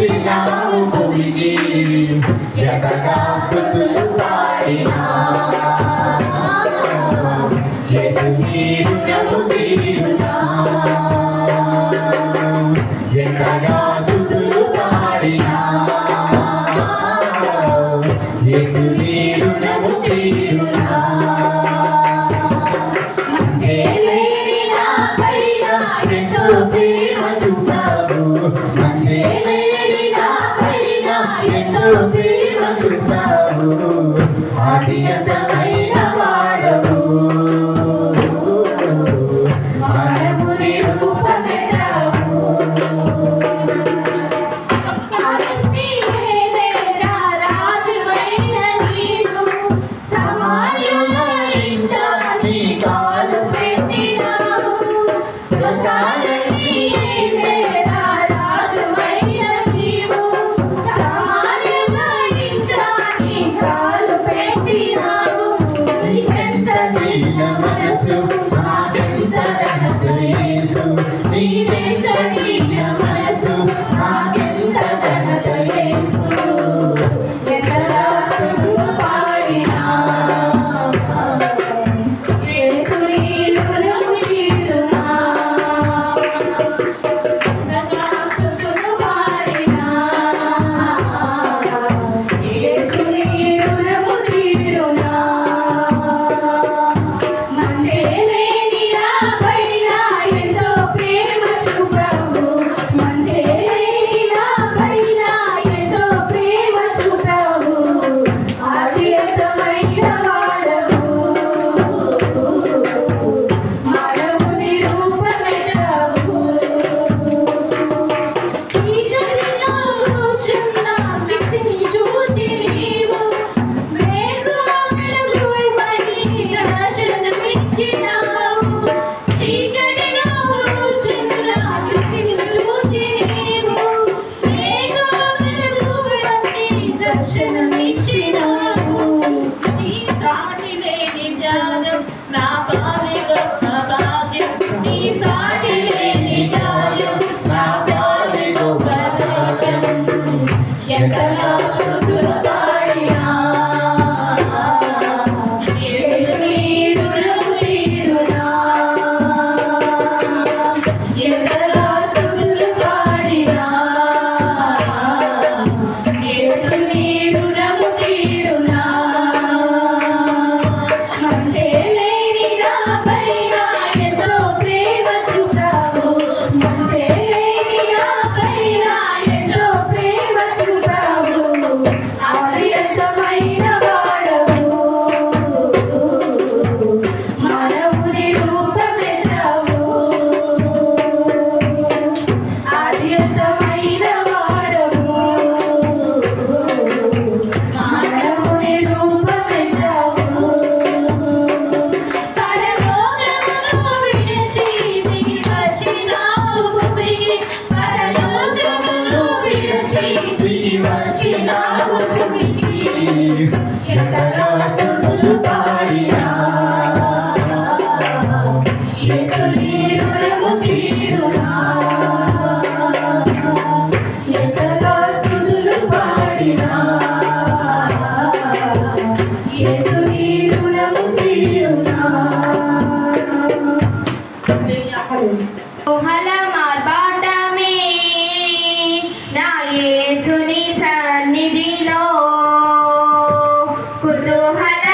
తెచ్చినావు భూమికి ఎంతగా స్తుతులు పాడినా యేసు నీ రుణము తీరునా ఎంతగా స్తుతులు పాడినా యేసు నీ రుణము తీరునా మంచేలేని నాపైన ఎంతో ప్రేమ చూపావు మంచేలేని నాపైన ఎంతో ప్రేమ చూపావు ఆది అంతమైన వాడవు మానవుని రూపమెత్తావు రాజువైన నీవు సమానుల ఇంట నీ కాలు పెట్టినావు లోకాలన్నీ రాజువైన నీవు సమానుల ఇంట నీ కాలు పెట్టినావు నీకెంత దీన మనసు నాకెంత ఘనత యేసు నీకెంత దీన మనసు నాకెంత ఘనత యేసు ఎంతగా స్తుతులు పాడినా యేసు నీ రుణము తీరునా ఎంతగా స్తుతులు పాడినా యేసు నీ రుణము తీరునా మంచేలేని నాపైన ఎంతో ప్రేమ చూపావు మంచేలేని నాపైన ఎంతో ప్రేమ చూపావు ఆది అంతమైన వాడవు మానవుని రూపమెత్తావు చీకటిలో కూర్చున్న స్థితిని చూసి నీవు వెలుగుమై దర్శనమిచ్చినావు చీకటిలో కూర్చున్న స్థితిని చూసి నీవు వెలుగుమై దర్శనమిచ్చినావు నీ సాటి లేని త్యాగం నా పాలి గొప్ప భాగ్యం నీ సాటి లేని త్యాగం నా పాలి గొప్ప భాగ్యం ఎంతగా స్తుతులు పాడినా యేసు నీ రుణము తీరునా ఎంతగా స్తుతులు పాడినా యేసు నీ రుణము తీరునా మంచేలేని నాపైన ఎంతో ప్రేమ చూపావు మంచేలేని నాపైన ఎంతో ప్రేమ చూపావు ఆది అంతమైన వాడవు మానవుని రూపమెత్తావు ఆది అంతమైన వాడవు మానవుని రూపమెత్తావు పరలోకమును విడిచి దిగి వచ్చినావు భూమికి పరలోకమును విడిచి దిగి వచ్చినావు భూమికి ఎంతగా స్తుతులు పాడినా యేసు నీ రుణము తీరునా ఎంతగా స్తుతులు పాడినా యేసు నీ రుణము తీరునా కుతూహల మార్బాటమే నా యేసుని సన్నిధిలో కుతూహల